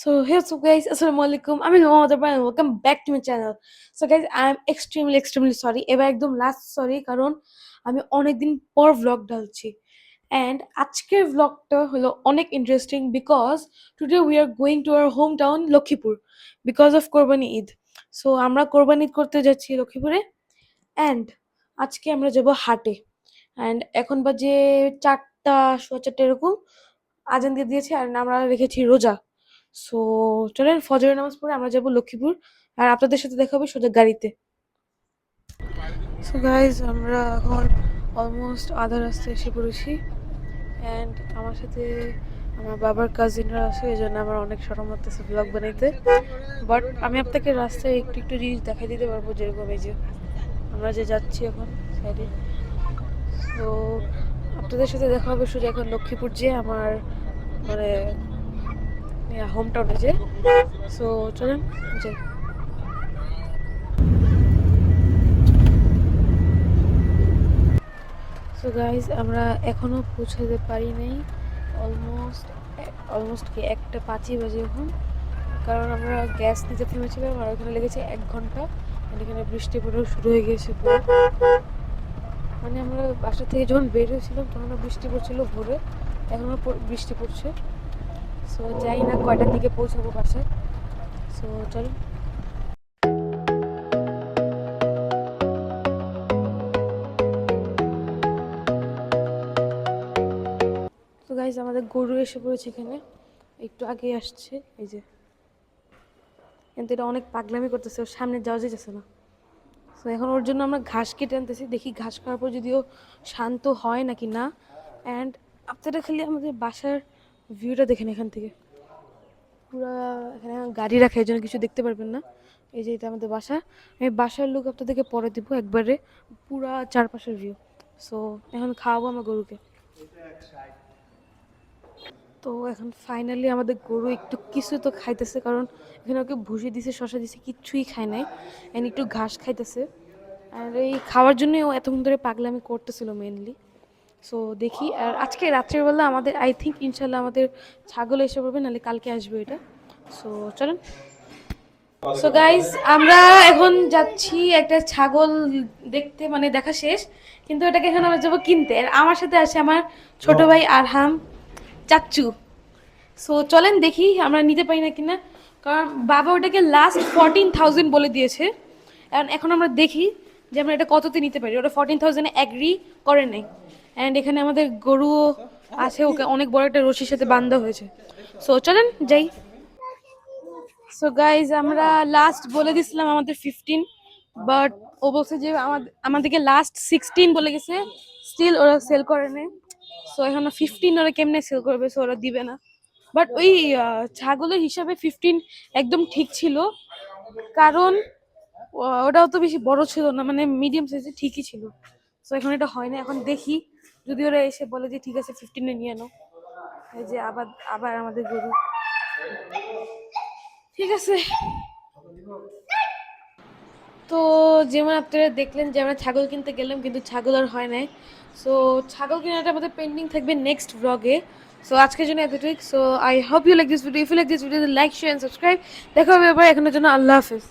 So here's up guys, Assalamu alaikum. I'm Mohammed Arban and welcome back to my channel. So guys, I'm extremely sorry. এবার একদম last sorry কারণ আমি অনেকদিন পর vlog ঢালছি। And আজকের vlogটা হলো অনেক interesting because today we are going to our hometown Lakshmipur because of কোরবানি ঈদ। So আমরা কোরবানি ঈদ করতে যাচ্ছি লক্ষ্মীপুরে and আজকে আমরা যাব হাটে। And এখন বাজে 4টা 4:30 এরকম আজান দিয়ে দিয়েছে আর আমরা রেখেছি রোজা। সো চলেন ফজরের নামাজ পড়ে আমরা যাব লক্ষ্মীপুর আর আপনাদের সাথে দেখা হবে সোজা গাড়িতে। সো গাইজ আমরা এখন অলমোস্ট আধা রাস্তায় এসে পড়েছি অ্যান্ড আমার সাথে আমার বাবার কাজিনরা আছে এই জন্য আমার অনেক শরম লাগতেছে ব্লগ বানাইতে, বাট আমি আপনাকে রাস্তায় একটু একটু জিনিস দেখাই দিতে পারবো, যেরকম এই যে আমরা যে যাচ্ছি এখন সাইডে। তো আপনাদের সাথে দেখা হবে সোজা এখন লক্ষ্মীপুর যে আমার মানে হোম টাউনে যে। সো চলেন যাই। সো গাইজ আমরা এখনও পৌঁছাতে পারি নাই, অলমোস্ট অলমোস্ট কি 1:05 বাজে এখন, কারণ আমরা গ্যাস নিতে থেমেছিলাম আর ওখানে লেগেছে 1 ঘন্টা। আর এখানে বৃষ্টি পড়াও শুরু হয়ে গেছে পুরো, মানে আমরা বাসা থেকে যখন বের হয়েছিলাম তখন বৃষ্টি পড়ছিল ভোরে, এখনও বৃষ্টি পড়ছে। সো যাই না কয়টার দিকে পৌঁছাবো বাসায়। সো চলো। তো গাইজ আমাদের গরু এসে পড়েছে এখানে, একটু আগে আসছে এই যে, কিন্তু এটা অনেক পাগলামি করতেছে, ওর সামনে যাওয়া যেতেছে না। তো এখন ওর জন্য আমরা ঘাস কেটে আনতেছি, দেখি ঘাস খাওয়ার পর যদিও শান্ত হয় নাকি না। অ্যান্ড আপনারা খালি আমাদের বাসার ভিউটা দেখেন এখান থেকে, পুরা এখানে গাড়ি রাখা, এই জন্য কিছু দেখতে পারবেন না। এই যে এটা আমাদের বাসা, আমি বাসার লুক আপনাদেরকে পরে দিব একবারে, পুরা চারপাশের ভিউ। সো এখন খাওয়াবো আমার গরুকে। তো এখন ফাইনালি আমাদের গরু একটু কিছু তো খাইতেছে, কারণ এখানে ওকে ভুষি দিছে, শশা দিছে, কিচ্ছুই খায় নাই, এন্ড একটু ঘাস খাইতেছে। আর এই খাওয়ার জন্যই ও এতক্ষণ ধরে পাগলামি করতেছিল মেনলি। সো দেখি, আর আজকে রাত্রেবেলা আমাদের আই থিঙ্ক ইনশাল্লাহ আমাদের ছাগল এসে পড়বে, নাহলে কালকে আসবে এটা। সো চলেন। সো গাইজ আমরা এখন যাচ্ছি একটা ছাগল দেখতে, মানে দেখা শেষ, কিন্তু এটাকে এখন আমরা যাবো কিনতে। আর আমার সাথে আছে আমার ছোট ভাই আরহাম, চাচ্চু। সো চলেন দেখি আমরা নিতে পারি না কিনা, কারণ বাবা ওটাকে লাস্ট 14,000 বলে দিয়েছে। এখন আমরা দেখি যে আমরা এটা কততে নিতে পারি। ওটা 14,000-এ অ্যাগ্রি করে নাই। অ্যান্ড এখানে আমাদের গরুও আছে, ওকে অনেক বড় একটা রশির সাথে বান্ধা হয়েছে। সো চলেন যাই। সো গাইজ আমরা লাস্ট বলে দিছিলাম আমাদের 15, বাট ও বলছে যে আমাদেরকে লাস্ট 16 বলে গেছে, স্টিল ওরা সেল করে নেই। সো এখন 15 ওরা কেমনে সেল করবে, সো ওরা দিবে না। বাট ওই ছাগলের হিসাবে 15 একদম ঠিক ছিল, কারণ ওটাও তো বেশি বড় ছিল না, মানে মিডিয়াম সাইজে ঠিকই ছিল। সো এখন এটা হয় না, এখন দেখি যদি ওরা এসে বলে যে ঠিক আছে 15-এ নিয়ে নাও। এই যে আবার আবার আমাদের গরু, ঠিক আছে। তো যেমন আপনারা দেখলেন যে আমরা ছাগল কিনতে গেলাম, কিন্তু ছাগল আর হয় নাই। সো ছাগল কেনাটা আমাদের পেন্ডিং থাকবে নেক্সট ব্লগে। সো আজকের জন্য এতটুকু। So I hope you like this video. If you like this video like, share and subscribe. দেখা হবে এবার, এখনের জন্য আল্লাহ হাফেজ।